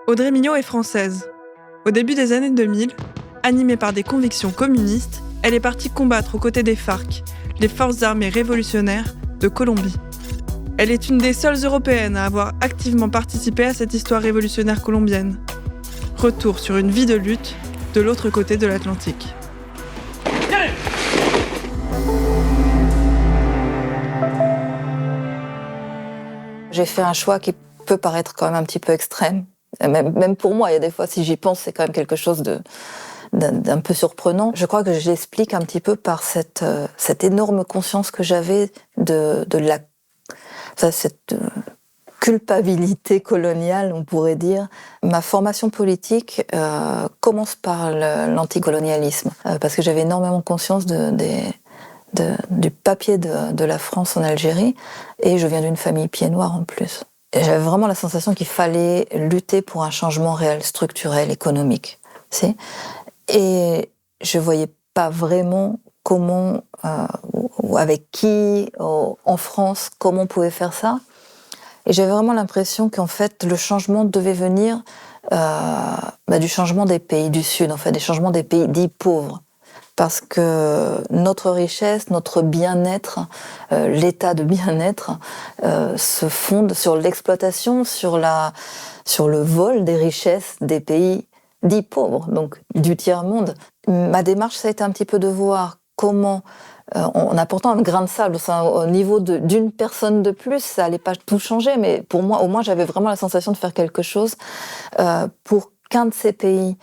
Audrey Mignot est française. Au début des années 2000, animée par des convictions communistes, elle est partie combattre aux côtés des FARC, les forces armées révolutionnaires de Colombie. Elle est une des seules européennes à avoir activement participé à cette histoire révolutionnaire colombienne. Retour sur une vie de lutte de l'autre côté de l'Atlantique. J'ai fait un choix qui peut paraître quand même un petit peu extrême. Même pour moi, il y a des fois, si j'y pense, c'est quand même quelque chose d'un peu surprenant. Je crois que je l'explique un petit peu par cette énorme conscience que j'avais de cette culpabilité coloniale, on pourrait dire. Ma formation politique commence par l'anticolonialisme, parce que j'avais énormément conscience du papier de la France en Algérie, et je viens d'une famille pied-noir en plus. Et j'avais vraiment la sensation qu'il fallait lutter pour un changement réel, structurel, économique. Et je voyais pas vraiment comment, ou avec qui, en France, comment on pouvait faire ça. Et j'avais vraiment l'impression qu'en fait, le changement devait venir du changement des pays du Sud, en fait, des changements des pays dits pauvres. Parce que notre richesse, notre bien-être, l'état de bien-être se fonde sur l'exploitation, sur le vol des richesses des pays dits pauvres, donc du tiers-monde. Ma démarche, ça a été un petit peu de voir comment, en apportant un grain de sable au niveau d'une personne de plus, ça allait pas tout changer, mais pour moi, au moins, j'avais vraiment la sensation de faire quelque chose pour qu'un de ces pays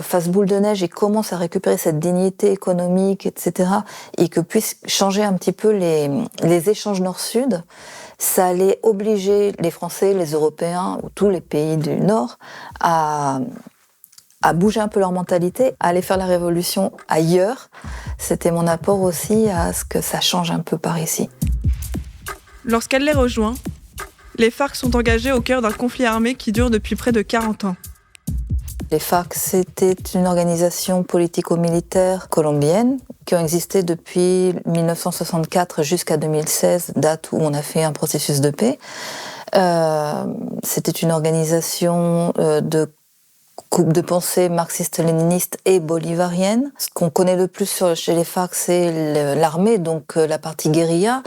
fasse boule de neige et commence à récupérer cette dignité économique, etc., et que puisse changer un petit peu les échanges Nord-Sud. Ça allait obliger les Français, les Européens, ou tous les pays du Nord, à bouger un peu leur mentalité, à aller faire la révolution ailleurs. C'était mon apport aussi à ce que ça change un peu par ici. Lorsqu'elle les rejoint, les FARC sont engagés au cœur d'un conflit armé qui dure depuis près de 40 ans. Les FARC, c'était une organisation politico-militaire colombienne qui a existé depuis 1964 jusqu'à 2016, date où on a fait un processus de paix. C'était une organisation de coupe de pensée marxiste-léniniste et bolivarienne. Ce qu'on connaît le plus chez les FARC, c'est l'armée, donc la partie guérilla.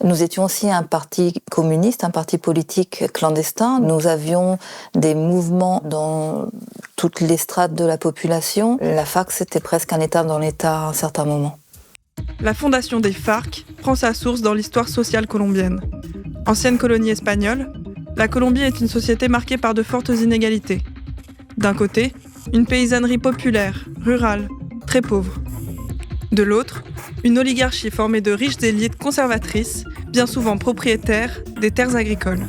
Nous étions aussi un parti communiste, un parti politique clandestin. Nous avions des mouvements dans toutes les strates de la population. La FARC, c'était presque un État dans l'État à un certain moment. La fondation des FARC prend sa source dans l'histoire sociale colombienne. Ancienne colonie espagnole, la Colombie est une société marquée par de fortes inégalités. D'un côté, une paysannerie populaire, rurale, très pauvre. De l'autre, une oligarchie formée de riches élites conservatrices, bien souvent propriétaires des terres agricoles.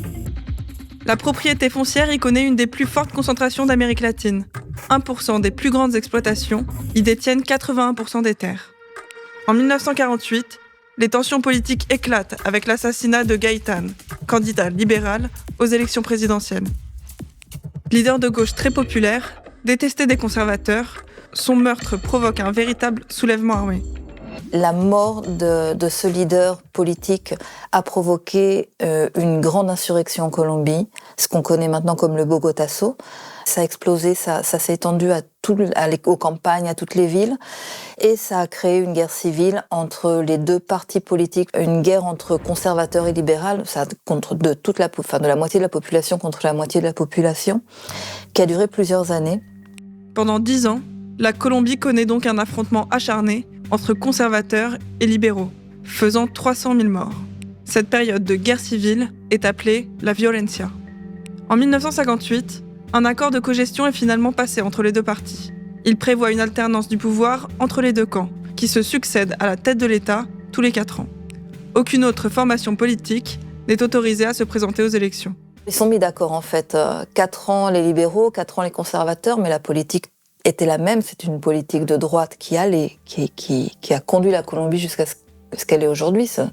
La propriété foncière y connaît une des plus fortes concentrations d'Amérique latine. 1% des plus grandes exploitations y détiennent 81% des terres. En 1948, les tensions politiques éclatent avec l'assassinat de Gaitán, candidat libéral aux élections présidentielles. Leader de gauche très populaire, détesté des conservateurs, son meurtre provoque un véritable soulèvement armé. La mort de ce leader politique a provoqué une grande insurrection en Colombie, ce qu'on connaît maintenant comme le Bogotazo. Ça a explosé, ça s'est étendu aux campagnes, à toutes les villes, et ça a créé une guerre civile entre les deux partis politiques, une guerre entre conservateurs et libéraux, de la moitié de la population contre la moitié de la population, qui a duré plusieurs années. Pendant 10 ans, la Colombie connaît donc un affrontement acharné entre conservateurs et libéraux, faisant 300 000 morts. Cette période de guerre civile est appelée la violencia. En 1958, un accord de cogestion est finalement passé entre les deux partis. Il prévoit une alternance du pouvoir entre les deux camps, qui se succèdent à la tête de l'État tous les 4 ans. Aucune autre formation politique n'est autorisée à se présenter aux élections. Ils sont mis d'accord en fait. 4 ans les libéraux, 4 ans les conservateurs, mais la politique était la même. C'est une politique de droite qui a conduit la Colombie jusqu'à ce qu'elle est aujourd'hui. C'est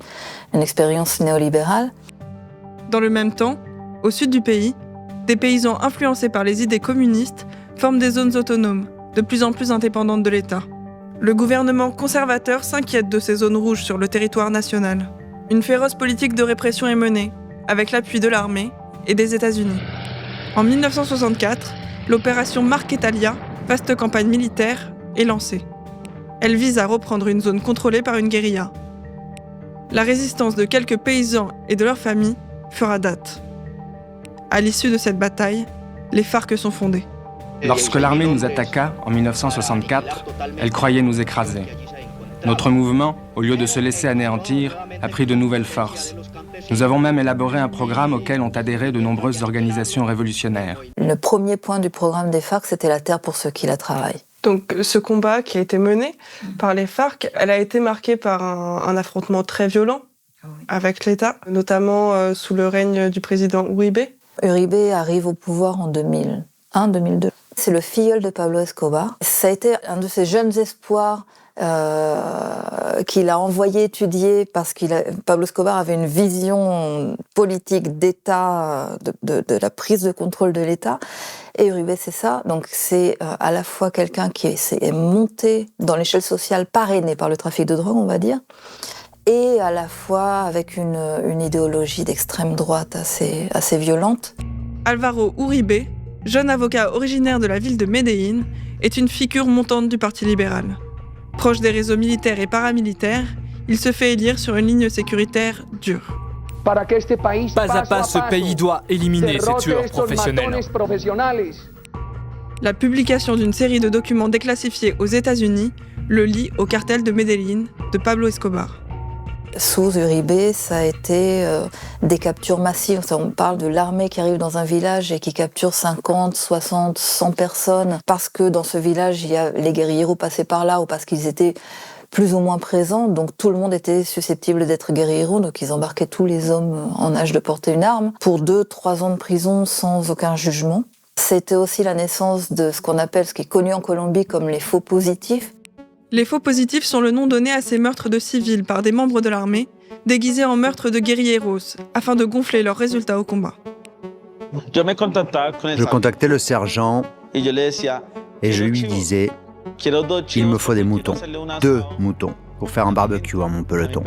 une expérience néolibérale. Dans le même temps, au sud du pays, des paysans influencés par les idées communistes forment des zones autonomes, de plus en plus indépendantes de l'État. Le gouvernement conservateur s'inquiète de ces zones rouges sur le territoire national. Une féroce politique de répression est menée, avec l'appui de l'armée et des États-Unis. En 1964, l'opération Marquetalia, vaste campagne militaire, est lancée. Elle vise à reprendre une zone contrôlée par une guérilla. La résistance de quelques paysans et de leurs familles fera date. À l'issue de cette bataille, les FARC sont fondées. Lorsque l'armée nous attaqua en 1964, elle croyait nous écraser. Notre mouvement, au lieu de se laisser anéantir, a pris de nouvelles forces. Nous avons même élaboré un programme auquel ont adhéré de nombreuses organisations révolutionnaires. Le premier point du programme des FARC, c'était la terre pour ceux qui la travaillent. Donc ce combat qui a été mené par les FARC, elle a été marquée par un affrontement très violent avec l'État, notamment sous le règne du président Uribe. Uribe arrive au pouvoir en 2001-2002. C'est le filleul de Pablo Escobar. Ça a été un de ses jeunes espoirs qu'il a envoyé étudier parce Pablo Escobar avait une vision politique d'État, de la prise de contrôle de l'État. Et Uribe, c'est ça. Donc c'est à la fois quelqu'un qui est monté dans l'échelle sociale, parrainé par le trafic de drogue, on va dire, et à la fois avec une idéologie d'extrême droite assez violente. Álvaro Uribe, jeune avocat originaire de la ville de Medellín, est une figure montante du Parti libéral. Proche des réseaux militaires et paramilitaires, il se fait élire sur une ligne sécuritaire dure. Pas à pas, ce pays doit éliminer ces tueurs professionnels. La publication d'une série de documents déclassifiés aux États-Unis le lie au cartel de Medellín de Pablo Escobar. Sous Uribe, ça a été des captures massives. On parle de l'armée qui arrive dans un village et qui capture 50, 60, 100 personnes parce que dans ce village, les guérilleros passaient par là ou parce qu'ils étaient plus ou moins présents. Donc tout le monde était susceptible d'être guérilleros. Donc ils embarquaient tous les hommes en âge de porter une arme pour 2-3 ans de prison sans aucun jugement. C'était aussi la naissance de ce qu'on appelle, ce qui est connu en Colombie comme les faux positifs. Les faux positifs sont le nom donné à ces meurtres de civils par des membres de l'armée, déguisés en meurtres de guérilleros, afin de gonfler leurs résultats au combat. Je contactais le sergent et je lui disais « Il me faut des moutons, 2 moutons, pour faire un barbecue à mon peloton. »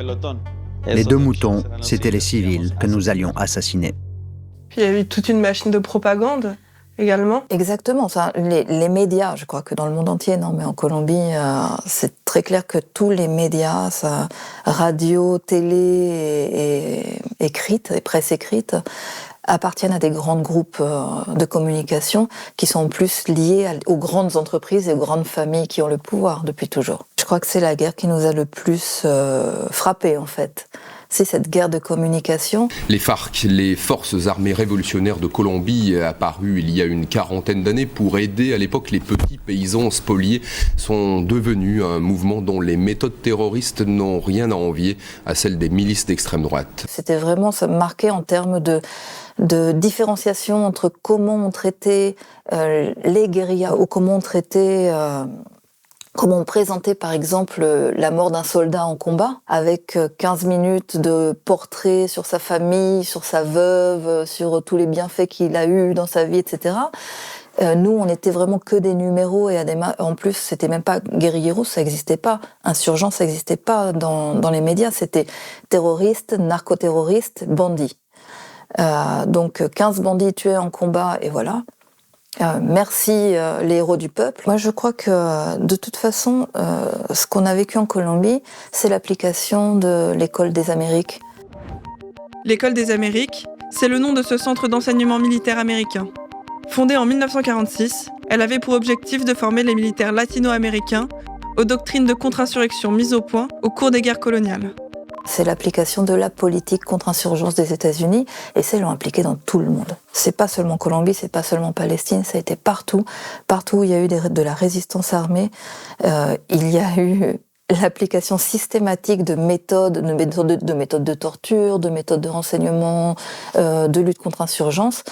Les 2 moutons, c'étaient les civils que nous allions assassiner. Puis il y a eu toute une machine de propagande également. Exactement. Les médias, je crois que dans le monde entier, non, mais en Colombie, c'est très clair que tous les médias, radio, télé et écrite, et presse écrite, appartiennent à des grands groupes de communication qui sont en plus liés aux grandes entreprises et aux grandes familles qui ont le pouvoir depuis toujours. Je crois que c'est la guerre qui nous a le plus frappés, en fait. C'est cette guerre de communication. Les FARC, les Forces armées révolutionnaires de Colombie, apparues il y a une quarantaine d'années pour aider à l'époque les petits paysans spoliés, sont devenus un mouvement dont les méthodes terroristes n'ont rien à envier à celles des milices d'extrême droite. C'était vraiment marqué en termes de différenciation entre comment on traitait les guérillas ou comment on présentait par exemple la mort d'un soldat en combat, avec 15 minutes de portrait sur sa famille, sur sa veuve, sur tous les bienfaits qu'il a eus dans sa vie, etc. Nous, on était vraiment que des numéros et en plus, c'était même pas guérilleros, ça n'existait pas. Insurgents, ça n'existait pas dans les médias. C'était terroristes, narcoterroristes, bandits. Donc 15 bandits tués en combat et voilà. Merci les héros du peuple. Moi je crois que de toute façon ce qu'on a vécu en Colombie, c'est l'application de l'école des Amériques. L'école des Amériques, c'est le nom de ce centre d'enseignement militaire américain. Fondée en 1946, elle avait pour objectif de former les militaires latino-américains aux doctrines de contre-insurrection mises au point au cours des guerres coloniales. C'est l'application de la politique contre-insurgence des États-Unis et c'est l'ont appliqué dans tout le monde. C'est pas seulement Colombie, c'est pas seulement Palestine, ça a été partout. Partout où il y a eu de la résistance armée, il y a eu l'application systématique de méthodes de torture, de méthodes de renseignement, de lutte contre insurgence.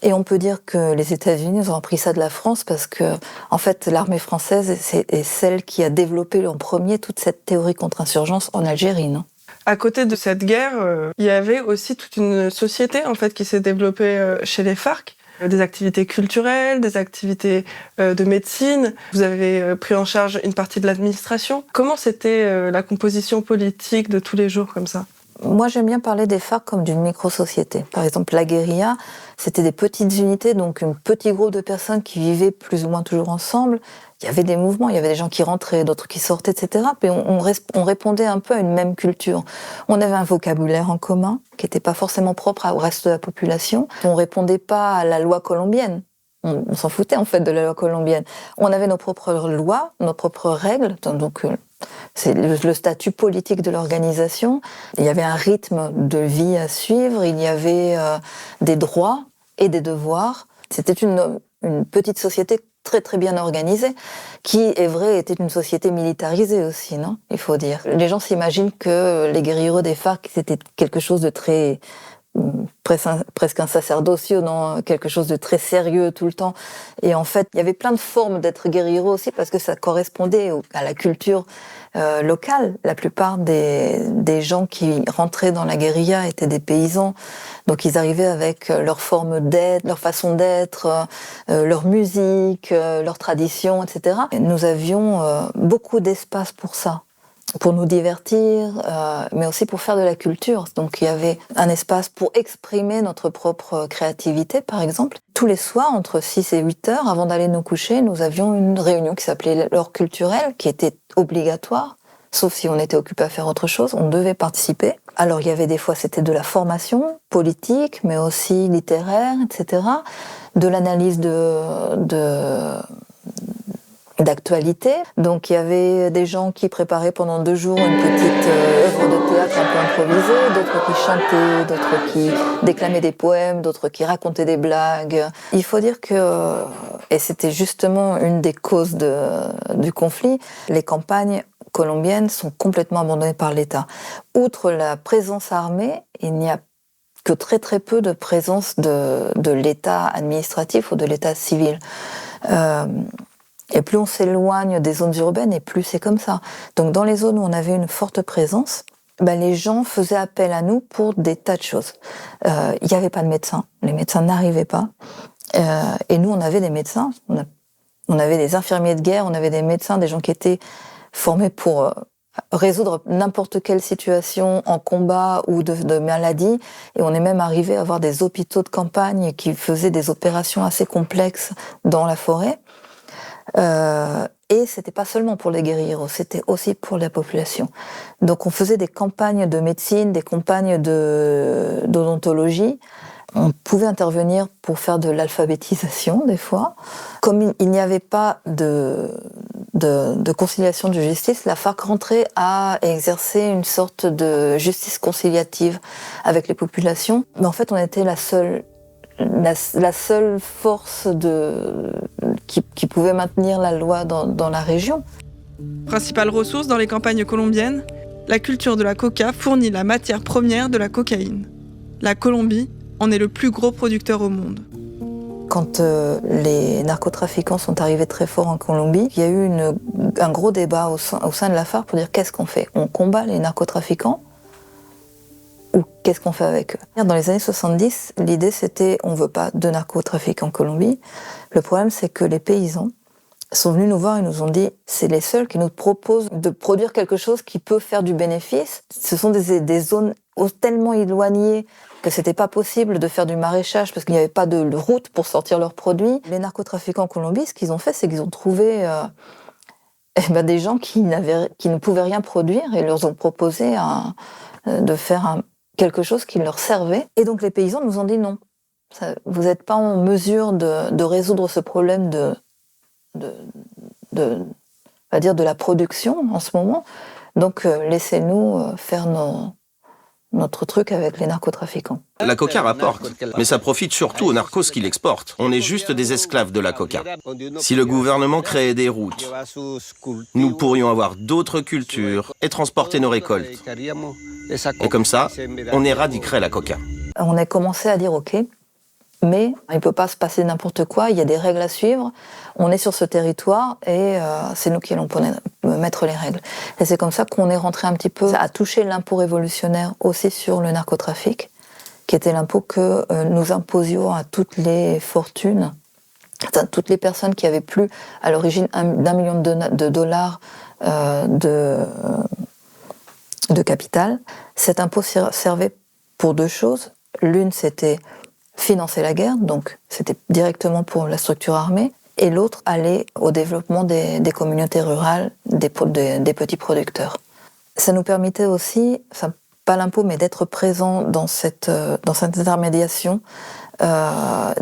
Et on peut dire que les États-Unis ont appris ça de la France parce que, en fait, l'armée française est celle qui a développé en premier toute cette théorie contre insurgence en Algérie, non ? À côté de cette guerre, il y avait aussi toute une société en fait qui s'est développée chez les FARC, des activités culturelles, des activités de médecine. Vous avez pris en charge une partie de l'administration. Comment c'était la composition politique de tous les jours comme ça ? Moi, j'aime bien parler des FARC comme d'une micro-société. Par exemple, la guérilla, c'était des petites unités, donc un petit groupe de personnes qui vivaient plus ou moins toujours ensemble. Il y avait des mouvements, il y avait des gens qui rentraient, d'autres qui sortaient, etc. Puis on répondait un peu à une même culture. On avait un vocabulaire en commun qui n'était pas forcément propre au reste de la population. On répondait pas à la loi colombienne. On s'en foutait en fait de la loi colombienne. On avait nos propres lois, nos propres règles, donc c'est le statut politique de l'organisation. Il y avait un rythme de vie à suivre, il y avait des droits et des devoirs. C'était une petite société très très bien organisée, qui, est vrai, était une société militarisée aussi, non ? Il faut dire. Les gens s'imaginent que les guérilleros des FARC, c'était quelque chose de très... presque un sacerdocio, non, quelque chose de très sérieux tout le temps. Et en fait, il y avait plein de formes d'être guérilleros aussi parce que ça correspondait à la culture locale. La plupart des gens qui rentraient dans la guérilla étaient des paysans, donc ils arrivaient avec leur forme d'être, leur façon d'être, leur musique, leur tradition, etc. Et nous avions beaucoup d'espace pour ça, pour nous divertir, mais aussi pour faire de la culture. Donc il y avait un espace pour exprimer notre propre créativité, par exemple. Tous les soirs, entre 6 et 8 heures, avant d'aller nous coucher, nous avions une réunion qui s'appelait l'heure culturelle, qui était obligatoire, sauf si on était occupé à faire autre chose, on devait participer. Alors il y avait des fois, c'était de la formation politique, mais aussi littéraire, etc., de l'analyse d'actualité. Donc il y avait des gens qui préparaient pendant 2 jours une petite œuvre de théâtre un peu improvisée, d'autres qui chantaient, d'autres qui déclamaient des poèmes, d'autres qui racontaient des blagues. Il faut dire que, et c'était justement une des causes du conflit, les campagnes colombiennes sont complètement abandonnées par l'État. Outre la présence armée, il n'y a que très très peu de présence de l'État administratif ou de l'État civil. Et plus on s'éloigne des zones urbaines, et plus c'est comme ça. Donc dans les zones où on avait une forte présence, les gens faisaient appel à nous pour des tas de choses. Il n'y avait pas de médecins, les médecins n'arrivaient pas. Et nous, on avait des médecins, on avait des infirmiers de guerre, on avait des médecins, des gens qui étaient formés pour résoudre n'importe quelle situation en combat ou de maladie. Et on est même arrivé à avoir des hôpitaux de campagne qui faisaient des opérations assez complexes dans la forêt. Et c'était pas seulement pour les guérilleros, c'était aussi pour la population. Donc on faisait des campagnes de médecine, des campagnes d'odontologie. On pouvait intervenir pour faire de l'alphabétisation des fois. Comme il n'y avait pas de conciliation de justice, la FARC rentrait à exercer une sorte de justice conciliative avec les populations. Mais en fait, on était la seule force qui pouvait maintenir la loi dans la région. Principale ressource dans les campagnes colombiennes, la culture de la coca fournit la matière première de la cocaïne. La Colombie en est le plus gros producteur au monde. Quand les narcotrafiquants sont arrivés très fort en Colombie, il y a eu un gros débat au sein de la FARC pour dire qu'est-ce qu'on fait ? On combat les narcotrafiquants ou qu'est-ce qu'on fait avec eux ? Dans les années 70, l'idée c'était on ne veut pas de narcotrafic en Colombie. Le problème c'est que les paysans sont venus nous voir et nous ont dit c'est les seuls qui nous proposent de produire quelque chose qui peut faire du bénéfice. Ce sont des zones tellement éloignées que c'était pas possible de faire du maraîchage parce qu'il n'y avait pas de route pour sortir leurs produits. Les narcotrafiquants en Colombie, ce qu'ils ont fait, c'est qu'ils ont trouvé des gens qui ne pouvaient rien produire et leur ont proposé de faire quelque chose qui leur servait. Et donc les paysans nous ont dit non, vous n'êtes pas en mesure de résoudre ce problème de la production en ce moment. Donc laissez-nous faire notre truc avec les narcotrafiquants. La coca rapporte, mais ça profite surtout aux narcos qui l'exportent. On est juste des esclaves de la coca. Si le gouvernement créait des routes, nous pourrions avoir d'autres cultures et transporter nos récoltes. Et comme ça, on éradiquerait la coca. On a commencé à dire ok, mais il ne peut pas se passer n'importe quoi, il y a des règles à suivre, on est sur ce territoire et c'est nous qui allons mettre les règles. Et c'est comme ça qu'on est rentré un petit peu à toucher l'impôt révolutionnaire aussi sur le narcotrafic, qui était l'impôt que nous imposions à toutes les fortunes, toutes les personnes qui avaient plus à l'origine d'1 million de dollars de capital. Cet impôt servait pour deux choses. L'une, c'était financer la guerre, donc c'était directement pour la structure armée, et l'autre allait au développement des communautés rurales, des petits producteurs. Ça nous permettait aussi, enfin pas l'impôt, mais d'être présent dans cette intermédiation,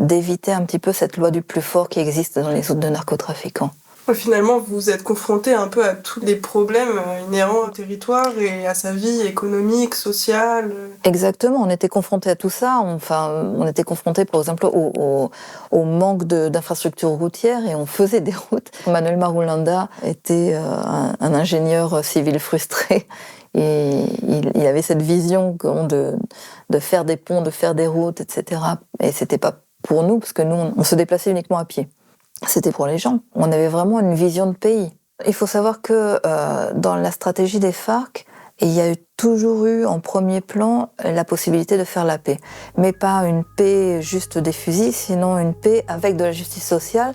d'éviter un petit peu cette loi du plus fort qui existe dans les zones de narcotrafiquants. Finalement, vous êtes confronté un peu à tous les problèmes inhérents au territoire et à sa vie économique, sociale. Exactement, on était confronté à tout ça. On était confronté, par exemple, au manque d'infrastructures routières et on faisait des routes. Manuel Marulanda était un ingénieur civil frustré et il avait cette vision de faire des ponts, de faire des routes, etc. Et c'était pas pour nous, parce que nous, on se déplaçait uniquement à pied. C'était pour les gens. On avait vraiment une vision de pays. Il faut savoir que dans la stratégie des FARC, il y a toujours eu en premier plan la possibilité de faire la paix. Mais pas une paix juste des fusils, sinon une paix avec de la justice sociale.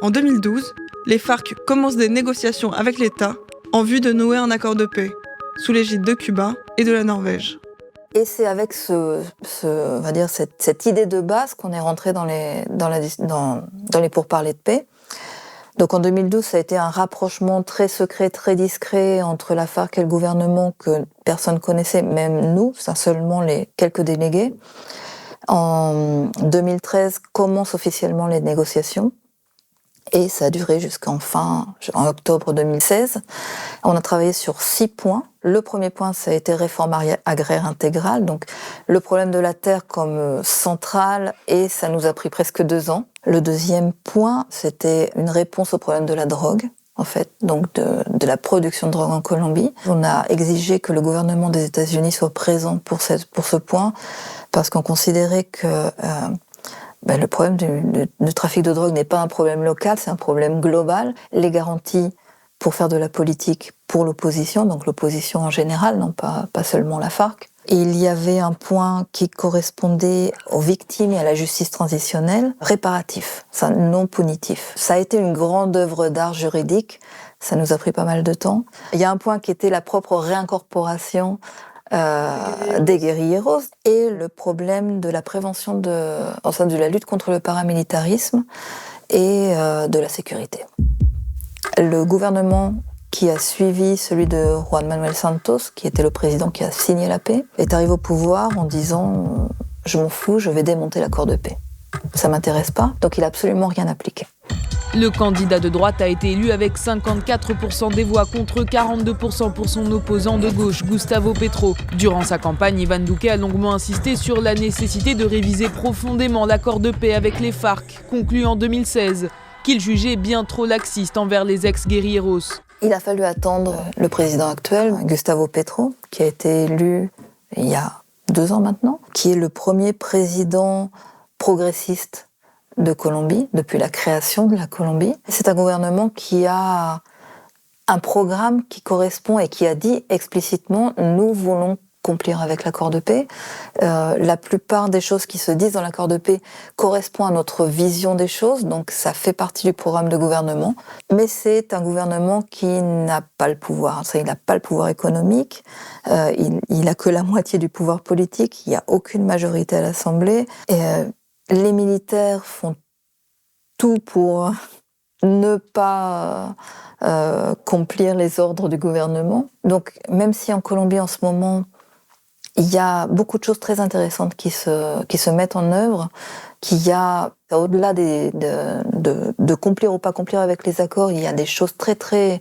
En 2012, les FARC commencent des négociations avec l'État en vue de nouer un accord de paix, sous l'égide de Cuba et de la Norvège. Et c'est avec on va dire cette idée de base qu'on est rentré dans les pourparlers de paix. Donc en 2012, ça a été un rapprochement très secret, très discret entre la FARC et le gouvernement que personne connaissait, même nous, ça seulement les quelques délégués. En 2013, commencent officiellement les négociations. Et ça a duré jusqu'en octobre 2016. On a travaillé sur 6 points. Le premier point, ça a été réforme agraire intégrale. Donc, le problème de la terre comme centrale, et ça nous a pris presque 2 ans. Le deuxième point, c'était une réponse au problème de la drogue, en fait, donc de la production de drogue en Colombie. On a exigé que le gouvernement des États-Unis soit présent pour ce point, parce qu'on considérait que le problème du trafic de drogue n'est pas un problème local, c'est un problème global. Les garanties pour faire de la politique pour l'opposition, donc l'opposition en général, non pas seulement la FARC. Et il y avait un point qui correspondait aux victimes et à la justice transitionnelle, réparatif, non punitif. Ça a été une grande œuvre d'art juridique, ça nous a pris pas mal de temps. Il y a un point qui était la propre réincorporation des guérilleros et le problème de la prévention de la lutte contre le paramilitarisme et de la sécurité. Le gouvernement qui a suivi celui de Juan Manuel Santos, qui était le président qui a signé la paix, est arrivé au pouvoir en disant « je m'en fous, je vais démonter l'accord de paix ». Ça m'intéresse pas, donc il a absolument rien appliqué. Le candidat de droite a été élu avec 54% des voix contre 42% pour son opposant de gauche, Gustavo Petro. Durant sa campagne, Ivan Duque a longuement insisté sur la nécessité de réviser profondément l'accord de paix avec les FARC, conclu en 2016, qu'il jugeait bien trop laxiste envers les ex-guérilleros. Il a fallu attendre le président actuel, Gustavo Petro, qui a été élu il y a 2 ans maintenant, qui est le premier président progressiste de Colombie, depuis la création de la Colombie. C'est un gouvernement qui a un programme qui correspond et qui a dit explicitement « nous voulons accomplir avec l'accord de paix ». La plupart des choses qui se disent dans l'accord de paix correspondent à notre vision des choses, donc ça fait partie du programme de gouvernement. Mais c'est un gouvernement qui n'a pas le pouvoir. Il n'a pas le pouvoir économique, il n'a que la moitié du pouvoir politique, il n'y a aucune majorité à l'Assemblée. Les militaires font tout pour ne pas accomplir les ordres du gouvernement. Donc, même si en Colombie, en ce moment, il y a beaucoup de choses très intéressantes qui se mettent en œuvre, qu'il y a, au-delà de accomplir ou pas accomplir avec les accords, il y a des choses très, très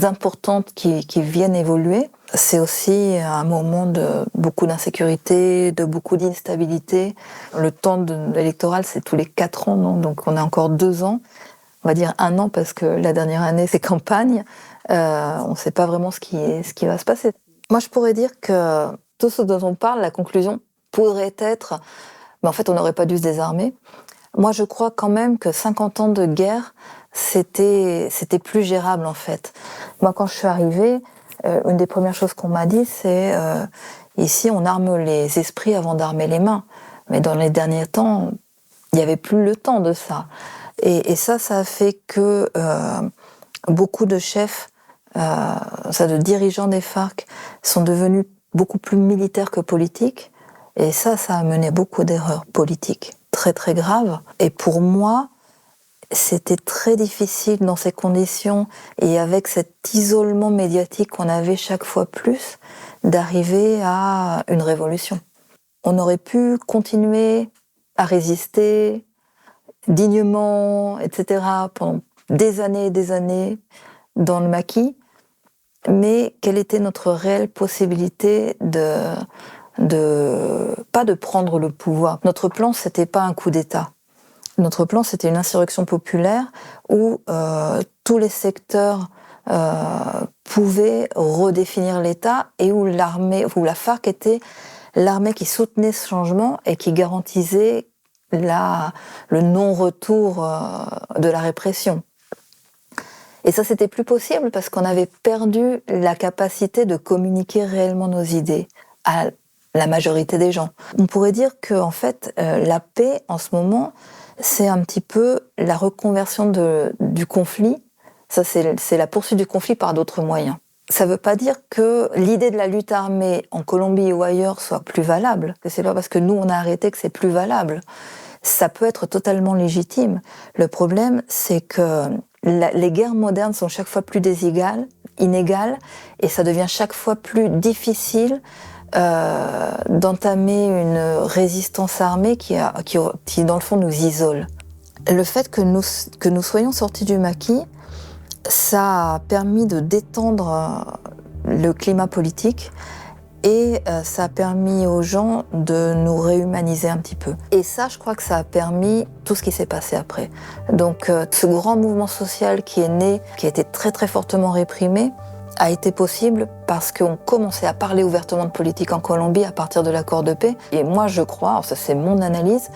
importantes qui viennent évoluer. C'est aussi un moment de beaucoup d'insécurité, de beaucoup d'instabilité. Le temps électoral, c'est tous les 4 ans, non ? Donc on a encore 2 ans. On va dire 1 an parce que la dernière année, c'est campagne. On ne sait pas vraiment ce qui va se passer. Moi, je pourrais dire que tout ce dont on parle, la conclusion pourrait être mais en fait, on n'aurait pas dû se désarmer. Moi, je crois quand même que 50 ans de guerre, c'était plus gérable, en fait. Moi, quand je suis arrivée, une des premières choses qu'on m'a dit, c'est ici, on arme les esprits avant d'armer les mains. Mais dans les derniers temps, il n'y avait plus le temps de ça. Et ça a fait que beaucoup de chefs de dirigeants des FARC sont devenus beaucoup plus militaires que politiques. Et ça a mené beaucoup d'erreurs politiques très très graves. Et pour moi, c'était très difficile dans ces conditions et avec cet isolement médiatique qu'on avait chaque fois plus, d'arriver à une révolution. On aurait pu continuer à résister dignement, etc., pendant des années et des années dans le maquis, mais quelle était notre réelle possibilité pas de prendre le pouvoir. Notre plan, c'était pas un coup d'État. Notre plan, c'était une insurrection populaire où tous les secteurs pouvaient redéfinir l'État et où la FARC était l'armée qui soutenait ce changement et qui garantissait le non-retour de la répression. Et ça, c'était plus possible parce qu'on avait perdu la capacité de communiquer réellement nos idées à la majorité des gens. On pourrait dire que, en fait, la paix, en ce moment, c'est un petit peu la reconversion du conflit. Ça, c'est la poursuite du conflit par d'autres moyens. Ça ne veut pas dire que l'idée de la lutte armée en Colombie ou ailleurs soit plus valable, que c'est pas parce que nous, on a arrêté que c'est plus valable. Ça peut être totalement légitime. Le problème, c'est que les guerres modernes sont chaque fois plus inégales, et ça devient chaque fois plus difficile d'entamer une résistance armée qui, dans le fond, nous isole. Le fait que nous soyons sortis du maquis, ça a permis de détendre le climat politique et ça a permis aux gens de nous réhumaniser un petit peu. Et ça, je crois que ça a permis tout ce qui s'est passé après. Donc ce grand mouvement social qui est né, qui a été très très fortement réprimé, a été possible parce qu'on commençait à parler ouvertement de politique en Colombie à partir de l'accord de paix. Et moi, je crois, ça c'est mon analyse,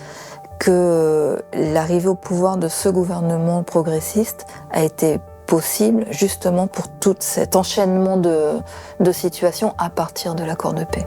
que l'arrivée au pouvoir de ce gouvernement progressiste a été possible justement pour tout cet enchaînement de situations à partir de l'accord de paix.